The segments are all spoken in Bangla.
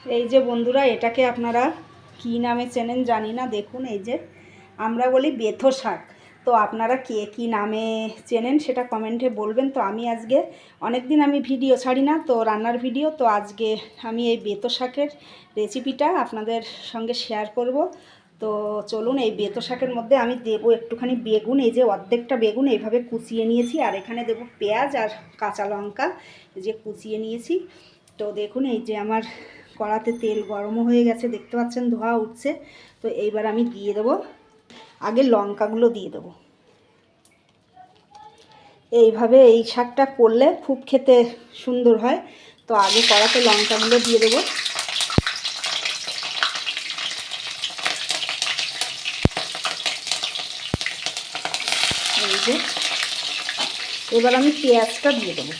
এই যে বন্ধুরা, এটাকে আপনারা কী নামে চেনেন জানি না। দেখুন, এই যে আমরা বলি বেথো শাক। তো আপনারা কে কী নামে চেনেন সেটা কমেন্টে বলবেন। তো আমি আজকে অনেক দিন আমি ভিডিও ছাড়ি না, তো রান্নার ভিডিও। তো আজকে আমি এই বেথো শাকের রেসিপিটা আপনাদের সঙ্গে শেয়ার করব। তো চলুন, এই বেথো শাকের মধ্যে আমি দেবো একটুখানি বেগুন। এই যে অর্ধেকটা বেগুন এইভাবে কুচিয়ে নিয়েছি, আর এখানে দেবো পেঁয়াজ আর কাঁচা লঙ্কা এই যে কুচিয়ে নিয়েছি। তো দেখুন, এই যে আমার কড়াতে তেল গরমও হয়ে গেছে, দেখতে পাচ্ছেন ধোঁয়া উঠছে। তো এইবার আমি দিয়ে দেবো, আগে লঙ্কাগুলো দিয়ে দেবো। এইভাবে এই শাকটা করলে খুব খেতে সুন্দর হয়। তো আগে কড়াতে লঙ্কাগুলো দিয়ে দেবো। এই যে এবার আমি পেঁয়াজটা দিয়ে দেবো।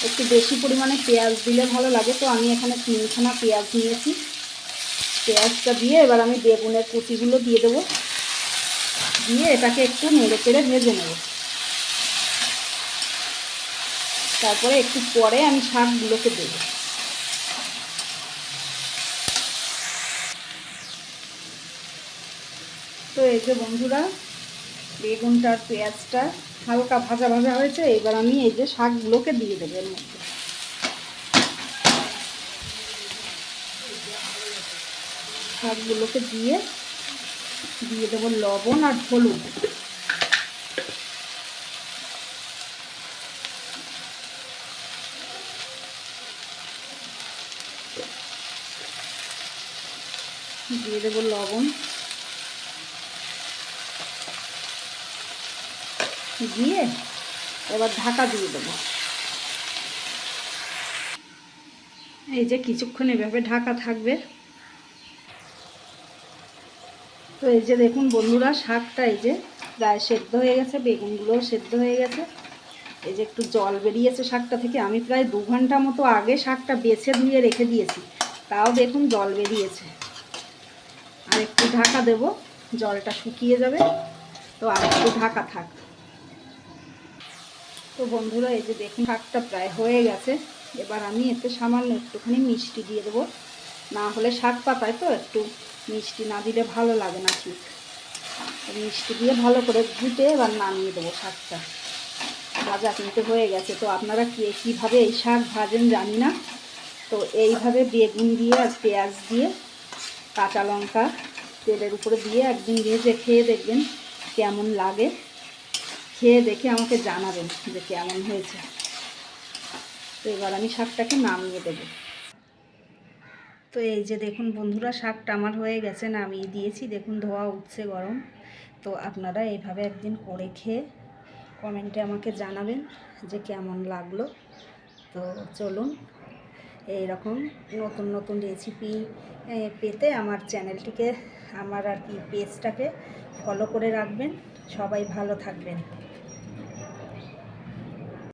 একটু বেশি পরিমাণে পেঁয়াজ দিলে ভালো লাগে, তো আমি এখানে 3খানা পেঁয়াজ নিয়েছি। পেঁয়াজটা দিয়ে এবার আমি বেগুনের কুচিগুলো দিয়ে দেবো, দিয়ে এটাকে একটু নেড়ে চেড়ে ভেজে নেব। তারপরে একটু পরে আমি শাকগুলোকে দেবো। তো এই যে বন্ধুরা, বেগুনটা আর পেঁয়াজটা হালকা ভাজা ভাজা হয়েছে। এবার আমি এই যে শাকগুলোকে দিয়ে দেবো এর মধ্যে। শাকগুলোকে দিয়ে দেবো লবণ আর হলুদ। দিয়ে দেবো লবণ, দিয়ে এবার ঢাকা দিয়ে দেবো। এই যে কিছুক্ষণ এভাবে ঢাকা থাকবে। তো এই যে দেখুন বন্ধুরা, শাকটা এই যে প্রায় সেদ্ধ হয়ে গেছে, বেগুনগুলোও সেদ্ধ হয়ে গেছে। এই যে একটু জল বেরিয়েছে শাকটা থেকে। আমি প্রায় 2 ঘন্টা মতো আগে শাকটা বেছে ধুয়ে রেখে দিয়েছি, তাও দেখুন জল বেরিয়েছে। আর একটু ঢাকা দেব, জলটা শুকিয়ে যাবে। তো আর একটু ঢাকা থাক। তো বন্ধুরা, এই যে দেখুন শাকটা প্রায় হয়ে গেছে। এবার আমি এতে সামান্য একটুখানি মিষ্টি দিয়ে দেবো। না হলে শাক পাতায় তো একটু মিষ্টি না দিলে ভালো লাগে না ঠিক। মিষ্টি দিয়ে ভালো করে ঘুটে এবার নামিয়ে দেবো শাকটা। ভাজা কিন্তু হয়ে গেছে। তো আপনারা কীভাবে এই শাক ভাজেন জানি না। তো এইভাবে বেগুন দিয়ে আর পেঁয়াজ দিয়ে কাঁচা লঙ্কা তেলের উপরে দিয়ে একদিন ভেজে খেয়ে দেখবেন কেমন লাগে। খেয়ে দেখে আমাকে জানাবেন যে কেমন হয়েছে। তো এবার আমি শাকটাকে নামিয়ে দেবো। তো এই যে দেখুন বন্ধুরা, শাকটা আমার হয়ে গেছে, নামিয়ে দিয়েছি। দেখুন ধোয়া উঠছে গরম। তো আপনারা এইভাবে একদিন করে খেয়ে কমেন্টে আমাকে জানাবেন যে কেমন লাগলো। তো চলুন, এই রকম নতুন নতুন রেসিপি পেতে আমার চ্যানেলটিকে, আমার আর কি পেজটাকে ফলো করে রাখবেন। সবাই ভালো থাকবেন।